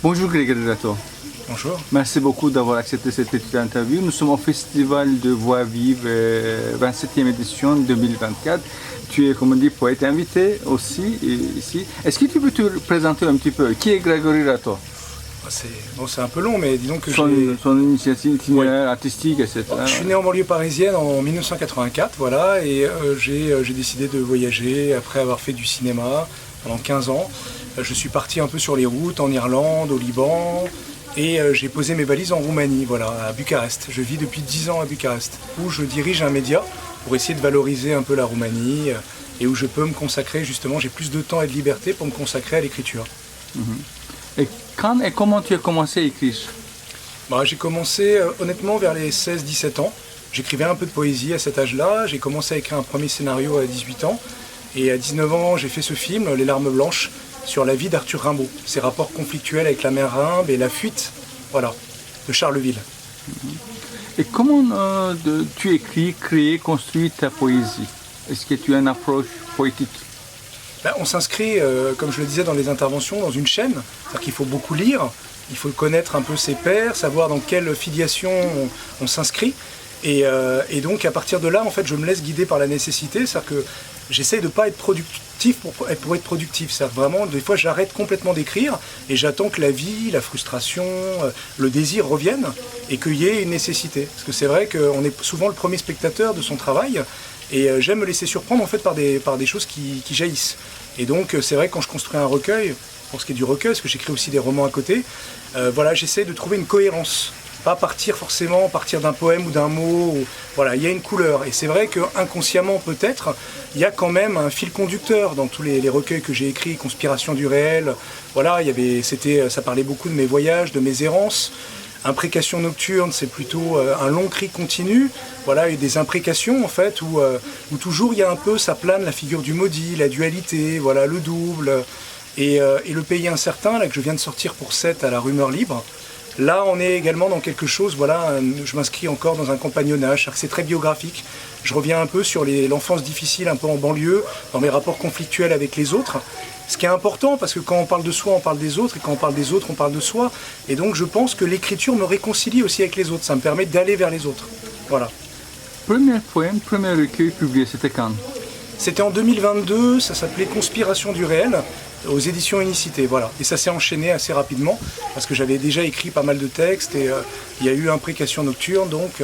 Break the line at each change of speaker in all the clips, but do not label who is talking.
Bonjour Grégory Rato.
Bonjour.
Merci beaucoup d'avoir accepté cette petite interview. Nous sommes au Festival de Voix Vive 27e édition 2024. Tu es, comme on dit, poète invité aussi ici. Est-ce que tu peux te présenter un petit peu? Qui est Grégory Rato?
C'est un peu long, mais disons que
son initiative itinéraire artistique, etc.
Je suis né en banlieue parisienne en 1984, voilà, et j'ai décidé de voyager après avoir fait du cinéma pendant 15 ans. Je suis parti un peu sur les routes, en Irlande, au Liban, et j'ai posé mes valises en Roumanie, voilà, à Bucarest. Je vis depuis 10 ans à Bucarest, où je dirige un média pour essayer de valoriser un peu la Roumanie, et où je peux me consacrer, justement, j'ai plus de temps et de liberté pour me consacrer à l'écriture.
Et quand et comment tu as commencé à écrire?
J'ai commencé honnêtement vers les 16-17 ans. J'écrivais un peu de poésie à cet âge-là. J'ai commencé à écrire un premier scénario à 18 ans. Et à 19 ans, j'ai fait ce film, Les Larmes Blanches, sur la vie d'Arthur Rimbaud. Ses rapports conflictuels avec la mer Rhimbe et la fuite, voilà, de Charleville.
Et comment tu écris, crées, construis ta poésie? Est-ce que tu as une approche poétique?
On s'inscrit, comme je le disais dans les interventions, dans une chaîne. C'est-à-dire qu'il faut beaucoup lire, il faut connaître un peu ses pairs, savoir dans quelle filiation on s'inscrit. Et donc à partir de là, en fait, je me laisse guider par la nécessité. C'est-à-dire que j'essaie de ne pas être productif pour être productif. C'est-à-dire vraiment, des fois, j'arrête complètement d'écrire et j'attends que la vie, la frustration, le désir reviennent et qu'il y ait une nécessité. Parce que c'est vrai qu'on est souvent le premier spectateur de son travail. Et j'aime me laisser surprendre en fait par des choses qui jaillissent. Et donc c'est vrai que quand je construis un recueil, pour ce qui est du recueil, parce que j'écris aussi des romans à côté, voilà, j'essaie de trouver une cohérence. Pas partir d'un poème ou d'un mot, voilà, il y a une couleur. Et c'est vrai qu'inconsciemment peut-être, il y a quand même un fil conducteur dans tous les recueils que j'ai écrits, Conspiration du réel, voilà, ça parlait beaucoup de mes voyages, de mes errances. Imprécation nocturne, c'est plutôt un long cri continu, voilà, et des imprécations en fait, où toujours il y a un peu, ça plane la figure du maudit, la dualité, voilà, le double, et le pays incertain, là que je viens de sortir pour 7 à la Rumeur Libre. Là, on est également dans quelque chose, voilà, je m'inscris encore dans un compagnonnage, c'est très biographique. Je reviens un peu sur l'enfance difficile, un peu en banlieue, dans mes rapports conflictuels avec les autres. Ce qui est important, parce que quand on parle de soi, on parle des autres, et quand on parle des autres, on parle de soi. Et donc je pense que l'écriture me réconcilie aussi avec les autres, ça me permet d'aller vers les autres. Voilà.
Premier poème, premier recueil publié, c'était quand?
C'était en 2022, ça s'appelait Conspiration du réel, aux éditions Unicité, voilà. Et ça s'est enchaîné assez rapidement, parce que j'avais déjà écrit pas mal de textes, et il y a eu Imprécation nocturne, donc,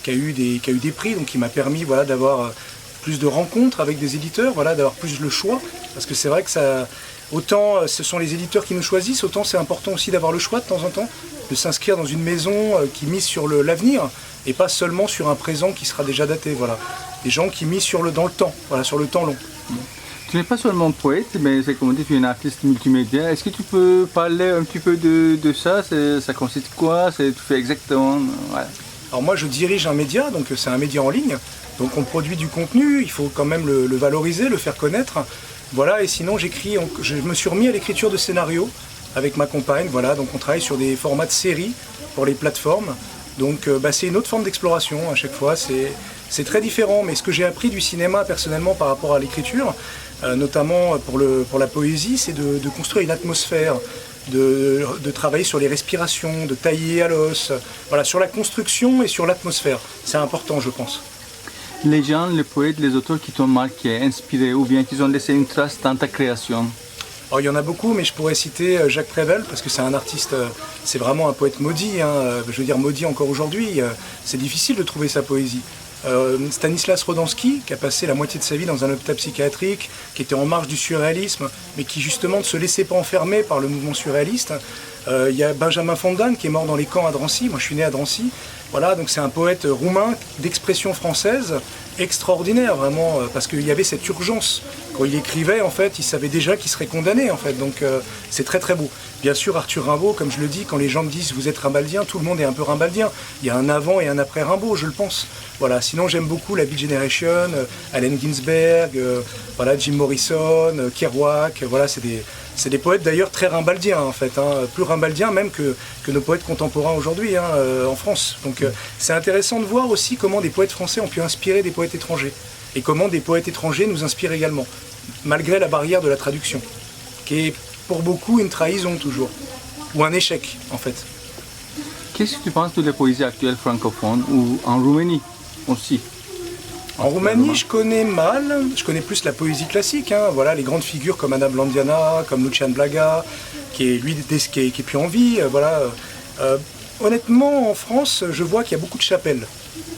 qui a eu des prix, donc qui m'a permis, voilà, d'avoir plus de rencontres avec des éditeurs, voilà, d'avoir plus le choix, parce que c'est vrai que autant ce sont les éditeurs qui nous choisissent, autant c'est important aussi d'avoir le choix de temps en temps, de s'inscrire dans une maison qui mise sur l'avenir, et pas seulement sur un présent qui sera déjà daté, voilà. Des gens qui misent dans le temps, voilà, sur le temps long.
Tu n'es pas seulement poète, mais c'est comme on dit, tu es un artiste multimédia. Est-ce que tu peux parler un petit peu de ça? Ça consiste quoi? Tu fais exactement... Voilà.
Alors moi je dirige un média, donc c'est un média en ligne, donc on produit du contenu, il faut quand même le valoriser, le faire connaître. Voilà, et sinon je me suis remis à l'écriture de scénarios avec ma compagne, voilà, donc on travaille sur des formats de séries pour les plateformes. Donc c'est une autre forme d'exploration à chaque fois, c'est très différent, mais ce que j'ai appris du cinéma personnellement par rapport à l'écriture, notamment pour la poésie, c'est de construire une atmosphère, de travailler sur les respirations, de tailler à l'os, voilà, sur la construction et sur l'atmosphère. C'est important, je pense.
Les gens, les poètes, les auteurs qui t'ont marqué, inspiré, ou bien qui ont laissé une trace dans ta création?
Alors, il y en a beaucoup, mais je pourrais citer Jacques Prévert, parce que c'est un artiste, c'est vraiment un poète maudit, hein, je veux dire maudit encore aujourd'hui, c'est difficile de trouver sa poésie. Stanislas Rodansky, qui a passé la moitié de sa vie dans un hôpital psychiatrique, qui était en marge du surréalisme, mais qui justement ne se laissait pas enfermer par le mouvement surréaliste. Il y a Benjamin Fontaine qui est mort dans les camps à Drancy, moi je suis né à Drancy. Voilà, donc c'est un poète roumain d'expression française, extraordinaire vraiment, parce qu'il y avait cette urgence. Quand il écrivait, en fait, il savait déjà qu'il serait condamné, en fait, donc c'est très très beau. Bien sûr, Arthur Rimbaud, comme je le dis, quand les gens me disent « vous êtes rimbaldien », tout le monde est un peu rimbaldien. Il y a un avant et un après Rimbaud, je le pense. Voilà, sinon j'aime beaucoup la Beat Generation, Allen Ginsberg, voilà, Jim Morrison, Kerouac, voilà, c'est C'est des poètes d'ailleurs très rimbaldiens en fait, plus rimbaldiens même que nos poètes contemporains aujourd'hui en France. Donc c'est intéressant de voir aussi comment des poètes français ont pu inspirer des poètes étrangers et comment des poètes étrangers nous inspirent également, malgré la barrière de la traduction, qui est pour beaucoup une trahison toujours, ou un échec en fait.
Qu'est-ce que tu penses de la poésie actuelle francophone ou en Roumanie aussi?
En Roumanie, je connais mal, je connais plus la poésie classique, voilà, les grandes figures comme Ana Blandiana, comme Lucian Blaga, qui est lui qui est plus en vie, voilà. Honnêtement, en France, je vois qu'il y a beaucoup de chapelles.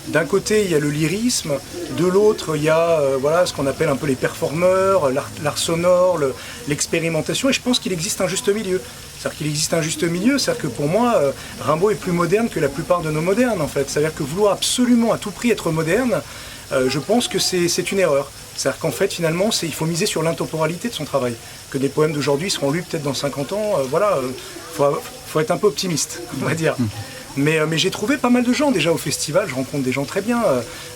D'un côté, il y a le lyrisme, de l'autre, il y a voilà, ce qu'on appelle un peu les performeurs, l'art sonore, l'expérimentation, et je pense qu'il existe un juste milieu. C'est-à-dire qu'il existe un juste milieu, c'est-à-dire que pour moi, Rimbaud est plus moderne que la plupart de nos modernes, en fait. C'est-à-dire que vouloir absolument à tout prix être moderne, je pense que c'est une erreur. C'est-à-dire qu'en fait, finalement, il faut miser sur l'intemporalité de son travail. Que des poèmes d'aujourd'hui seront lus peut-être dans 50 ans, voilà, faut être un peu optimiste, on va dire. Mais j'ai trouvé pas mal de gens déjà au festival, je rencontre des gens très bien,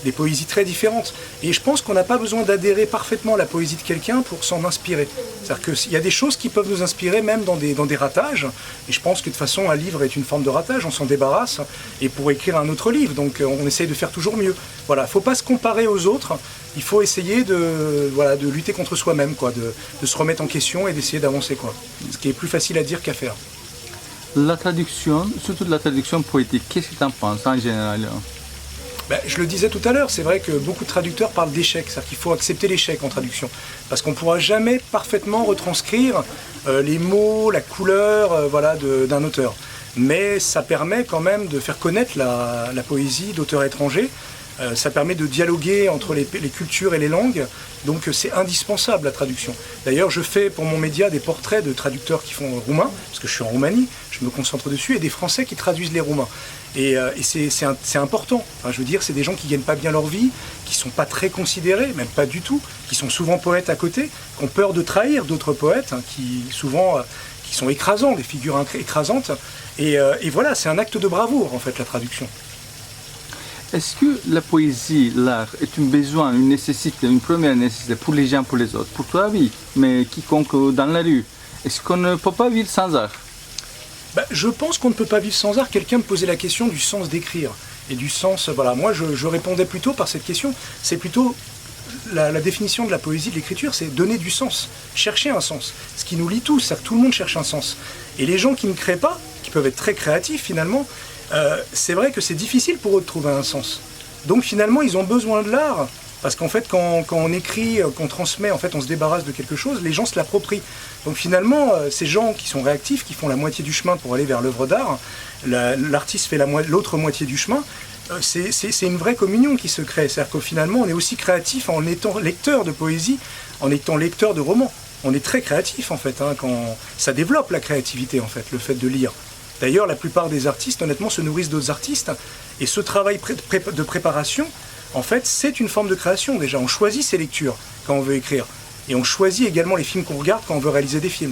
des poésies très différentes. Et je pense qu'on n'a pas besoin d'adhérer parfaitement à la poésie de quelqu'un pour s'en inspirer. C'est-à-dire qu'il y a des choses qui peuvent nous inspirer même dans des ratages. Et je pense que de toute façon, un livre est une forme de ratage, on s'en débarrasse. Et pour écrire un autre livre, donc on essaye de faire toujours mieux. Voilà, il ne faut pas se comparer aux autres, il faut essayer de lutter contre soi-même, quoi, de se remettre en question et d'essayer d'avancer, quoi. Ce qui est plus facile à dire qu'à faire.
La traduction, surtout la traduction poétique, qu'est-ce que tu en penses en général?
Je le disais tout à l'heure, c'est vrai que beaucoup de traducteurs parlent d'échec, c'est-à-dire qu'il faut accepter l'échec en traduction, parce qu'on ne pourra jamais parfaitement retranscrire les mots, la couleur voilà, d'un auteur. Mais ça permet quand même de faire connaître la poésie d'auteurs étrangers, ça permet de dialoguer entre les cultures et les langues, donc c'est indispensable la traduction. D'ailleurs, je fais pour mon média des portraits de traducteurs qui font roumain, parce que je suis en Roumanie, je me concentre dessus, et des Français qui traduisent les Roumains. Et c'est important. Enfin, je veux dire, c'est des gens qui gagnent pas bien leur vie, qui sont pas très considérés, même pas du tout, qui sont souvent poètes à côté, qui ont peur de trahir d'autres poètes, qui souvent qui sont écrasants, des figures écrasantes. Et voilà, c'est un acte de bravoure en fait la traduction.
Est-ce que la poésie, l'art, est un besoin, une nécessité, une première nécessité pour les gens, pour les autres? Pour toi, oui, mais quiconque dans la rue, est-ce qu'on ne peut pas vivre sans art?
Je pense qu'on ne peut pas vivre sans art. Quelqu'un me posait la question du sens d'écrire. Et du sens, voilà, moi je répondais plutôt par cette question. C'est plutôt la définition de la poésie, de l'écriture, c'est donner du sens, chercher un sens. Ce qui nous lie tous, c'est que tout le monde cherche un sens. Et les gens qui ne créent pas, qui peuvent être très créatifs finalement, c'est vrai que c'est difficile pour eux de trouver un sens. Donc finalement, ils ont besoin de l'art, parce qu'en fait, quand on écrit, qu'on transmet, en fait, on se débarrasse de quelque chose, les gens se l'approprient. Donc finalement, ces gens qui sont réactifs, qui font la moitié du chemin pour aller vers l'œuvre d'art, l'artiste fait l'autre moitié du chemin, c'est une vraie communion qui se crée. C'est-à-dire que finalement, on est aussi créatif en étant lecteur de poésie, en étant lecteur de romans. On est très créatif, en fait, quand ça développe la créativité, en fait, le fait de lire. D'ailleurs, la plupart des artistes, honnêtement, se nourrissent d'autres artistes. Et ce travail de préparation, en fait, c'est une forme de création déjà. On choisit ses lectures quand on veut écrire. Et on choisit également les films qu'on regarde quand on veut réaliser des films.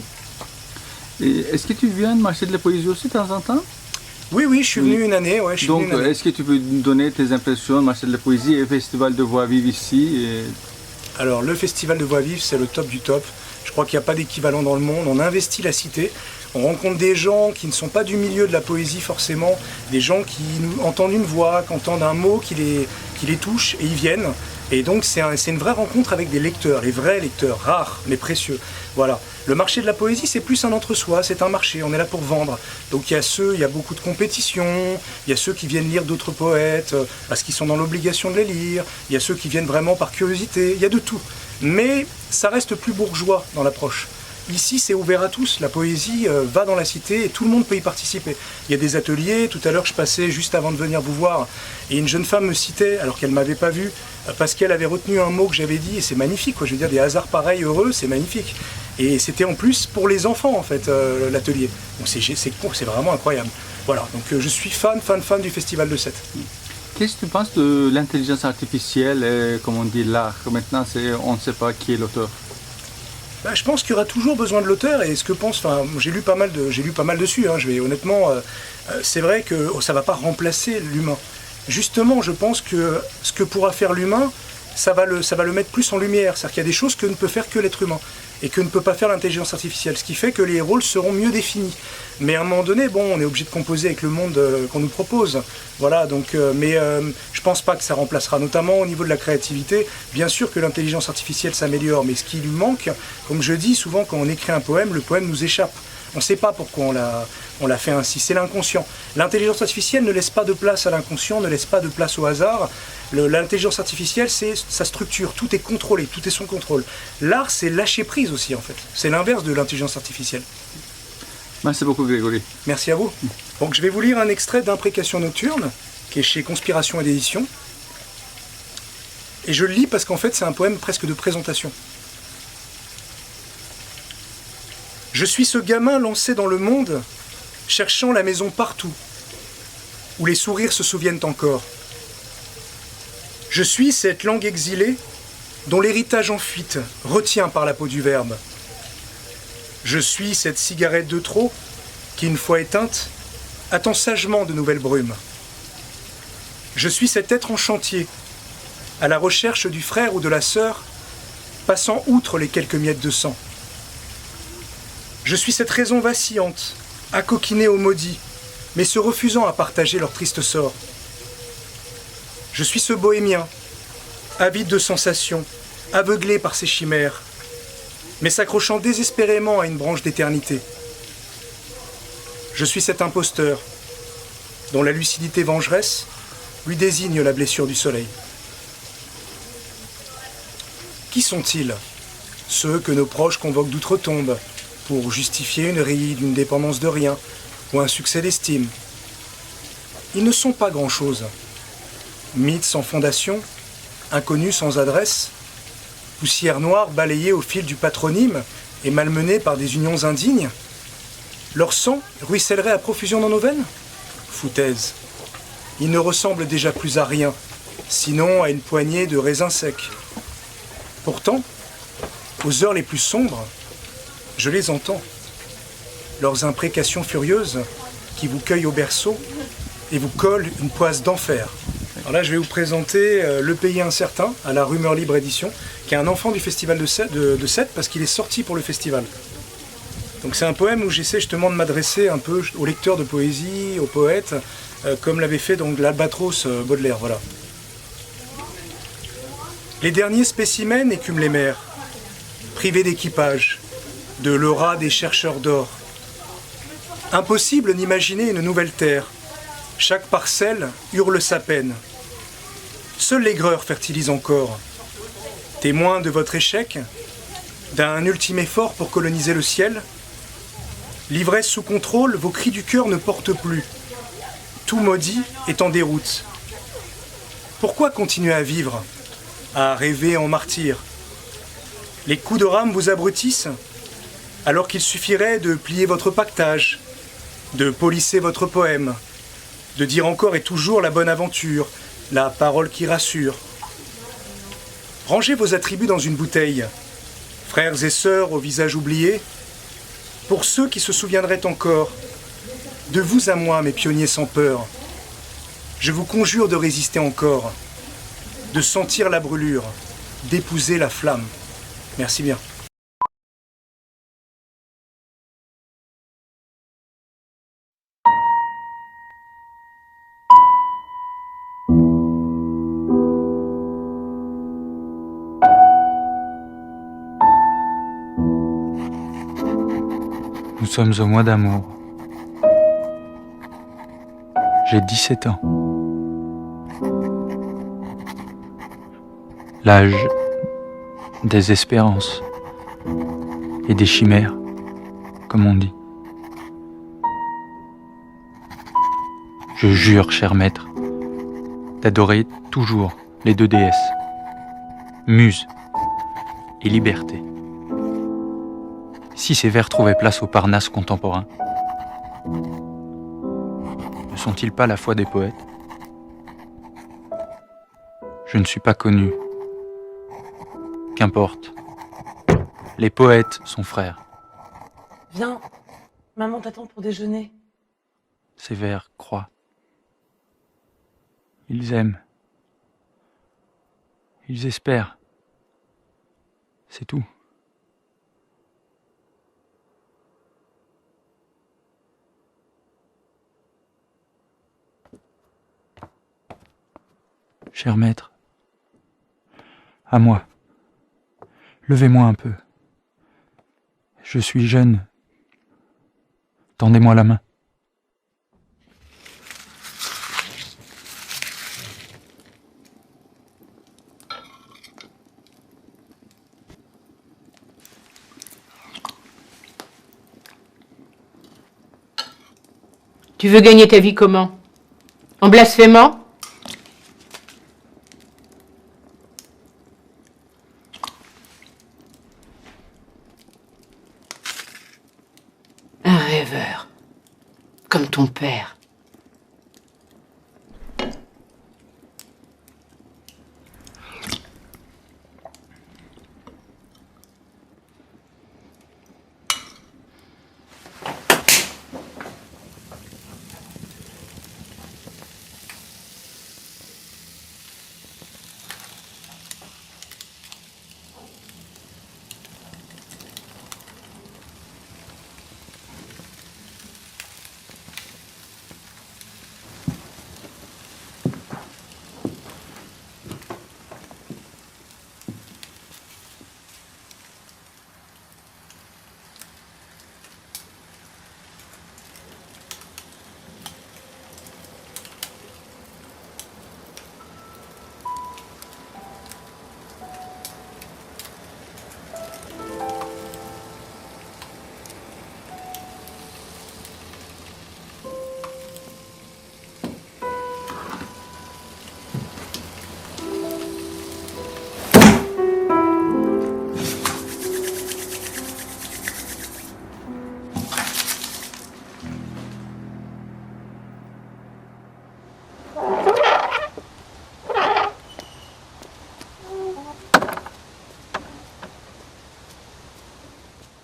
Est-ce que tu viens de marcher de la poésie aussi de temps en temps?
Oui, je suis venu une année. Ouais,
donc, est-ce que tu peux nous donner tes impressions de marcher de la poésie et le festival de voix vive ici
Alors, le festival de voix vive, c'est le top du top. Je crois qu'il n'y a pas d'équivalent dans le monde. On investit la cité. On rencontre des gens qui ne sont pas du milieu de la poésie forcément, des gens qui entendent une voix, qui entendent un mot qui les touche et ils viennent. Et donc c'est une vraie rencontre avec des lecteurs, les vrais lecteurs, rares mais précieux. Voilà. Le marché de la poésie, c'est plus un entre-soi, c'est un marché, on est là pour vendre. Donc il y a beaucoup de compétitions, il y a ceux qui viennent lire d'autres poètes parce qu'ils sont dans l'obligation de les lire, il y a ceux qui viennent vraiment par curiosité, il y a de tout. Mais ça reste plus bourgeois dans l'approche. Ici, c'est ouvert à tous. La poésie va dans la cité et tout le monde peut y participer. Il y a des ateliers. Tout à l'heure, je passais juste avant de venir vous voir et une jeune femme me citait, alors qu'elle ne m'avait pas vu, parce qu'elle avait retenu un mot que j'avais dit et c'est magnifique, quoi. Je veux dire, des hasards pareils, heureux, c'est magnifique. Et c'était en plus pour les enfants, en fait, l'atelier. Donc c'est vraiment incroyable. Voilà, donc je suis fan du Festival de Sète.
Qu'est-ce que tu penses de l'intelligence artificielle et, comme on dit, l'art? Maintenant, on ne sait pas qui est l'auteur.
Je pense qu'il y aura toujours besoin de l'auteur et ce que pense, j'ai lu pas mal dessus. Honnêtement, c'est vrai que ça ne va pas remplacer l'humain. Justement, je pense que ce que pourra faire l'humain, ça va le mettre plus en lumière. C'est-à-dire qu'il y a des choses que ne peut faire que l'être humain. et que ne peut pas faire l'intelligence artificielle, ce qui fait que les rôles seront mieux définis. Mais à un moment donné, bon, on est obligé de composer avec le monde qu'on nous propose. Voilà, donc, je pense pas que ça remplacera, notamment au niveau de la créativité. Bien sûr que l'intelligence artificielle s'améliore, mais ce qui lui manque, comme je dis souvent, quand on écrit un poème, le poème nous échappe. On ne sait pas pourquoi on l'a fait ainsi, c'est l'inconscient. L'intelligence artificielle ne laisse pas de place à l'inconscient, ne laisse pas de place au hasard. L'intelligence artificielle, c'est sa structure, tout est contrôlé, tout est sous contrôle. L'art, c'est lâcher prise aussi en fait. C'est l'inverse de l'intelligence artificielle.
Merci beaucoup Grégory.
Merci à vous. Donc je vais vous lire un extrait d'Imprécation nocturne, qui est chez Conspiration et d'édition. Et je le lis parce qu'en fait c'est un poème presque de présentation. Je suis ce gamin lancé dans le monde, cherchant la maison partout, où les sourires se souviennent encore. Je suis cette langue exilée, dont l'héritage en fuite retient par la peau du verbe. Je suis cette cigarette de trop, qui une fois éteinte, attend sagement de nouvelles brumes. Je suis cet être en chantier, à la recherche du frère ou de la sœur, passant outre les quelques miettes de sang. Je suis cette raison vacillante, accoquinée aux maudits, mais se refusant à partager leur triste sort. Je suis ce bohémien, avide de sensations, aveuglé par ses chimères, mais s'accrochant désespérément à une branche d'éternité. Je suis cet imposteur, dont la lucidité vengeresse lui désigne la blessure du soleil. Qui sont-ils, ceux que nos proches convoquent d'outre-tombe, pour justifier une ride, une dépendance de rien, ou un succès d'estime? Ils ne sont pas grand-chose. Mythes sans fondation, inconnus sans adresse, poussière noire balayée au fil du patronyme et malmenée par des unions indignes. Leur sang ruissellerait à profusion dans nos veines? Foutaise. Ils ne ressemblent déjà plus à rien, sinon à une poignée de raisins secs. Pourtant, aux heures les plus sombres, je les entends, leurs imprécations furieuses qui vous cueillent au berceau et vous collent une poisse d'enfer. Alors là, je vais vous présenter Le Pays Incertain à la Rumeur Libre Édition, qui est un enfant du festival de Sète parce qu'il est sorti pour le festival. Donc c'est un poème où j'essaie justement de m'adresser un peu aux lecteurs de poésie, aux poètes, comme l'avait fait donc l'Albatros Baudelaire. Voilà. Les derniers spécimens écument les mers, privés d'équipage, de l'aura des chercheurs d'or. Impossible d'imaginer une nouvelle terre. Chaque parcelle hurle sa peine. Seul l'aigreur fertilise encore. Témoin de votre échec, d'un ultime effort pour coloniser le ciel, l'ivresse sous contrôle, vos cris du cœur ne portent plus. Tout maudit est en déroute. Pourquoi continuer à vivre, à rêver en martyr? Les coups de rame vous abrutissent, alors qu'il suffirait de plier votre pactage, de polisser votre poème, de dire encore et toujours la bonne aventure, la parole qui rassure. Rangez vos attributs dans une bouteille, frères et sœurs au visage oublié, pour ceux qui se souviendraient encore, de vous à moi, mes pionniers sans peur. Je vous conjure de résister encore, de sentir la brûlure, d'épouser la flamme. Merci bien.
Nous sommes au mois d'amour. J'ai 17 ans. L'âge des espérances et des chimères, comme on dit. Je jure, cher maître, d'adorer toujours les deux déesses, Muse et Liberté. Si ces vers trouvaient place au Parnasse contemporain, ne sont-ils pas la foi des poètes? Je ne suis pas connu. Qu'importe. Les poètes sont frères.
Viens, maman t'attend pour déjeuner.
Ces vers croient. Ils aiment. Ils espèrent. C'est tout.
Cher maître, à moi, levez-moi un peu. Je suis jeune. Tendez-moi la main.
Tu veux gagner ta vie comment? En blasphémant? Un rêveur, comme ton père.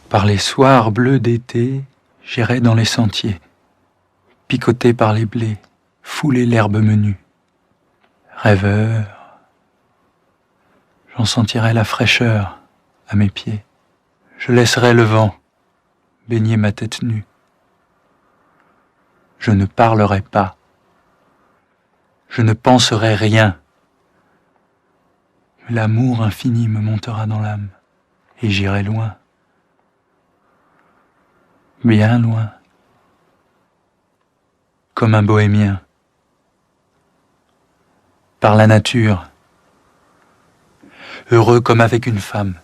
Par les soirs bleus d'été, j'irai dans les sentiers, picoté par les blés, fouler l'herbe menue. Rêveur, j'en sentirai la fraîcheur à mes pieds. Je laisserai le vent baigner ma tête nue. Je ne parlerai pas. Je ne penserai rien. L'amour infini me montera dans l'âme et j'irai loin. Bien loin, comme un bohémien, par la nature, heureux comme avec une femme.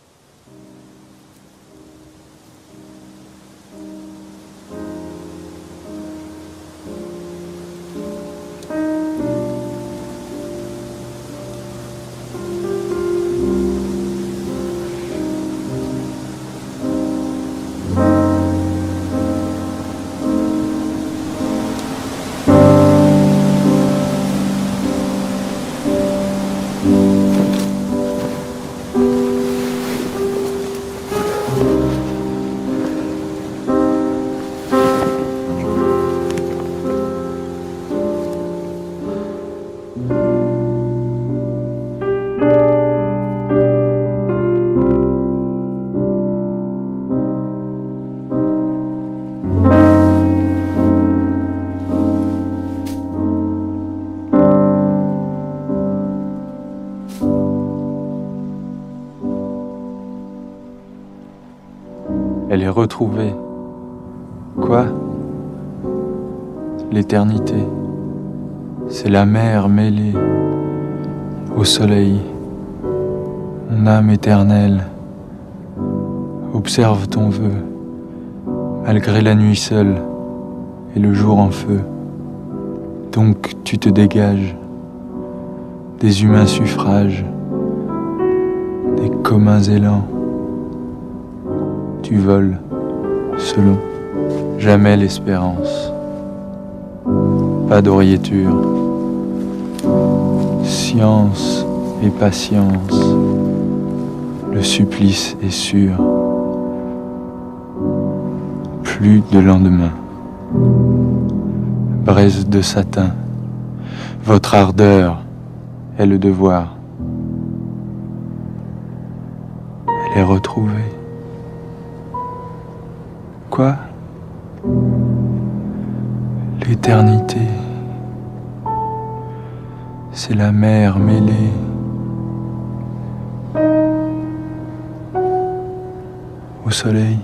Elle est retrouvée. Quoi? L'éternité. C'est la mer mêlée au soleil. Mon âme éternelle observe ton vœu, malgré la nuit seule et le jour en feu. Donc tu te dégages des humains suffrages, des communs élans. Tu voles selon jamais l'espérance. Pas d'oriéture, science et patience, le supplice est sûr. Plus de lendemain. Braise de satin, votre ardeur est le devoir. Elle est retrouvée. Quoi? L'éternité. c'est la mer mêlée au soleil.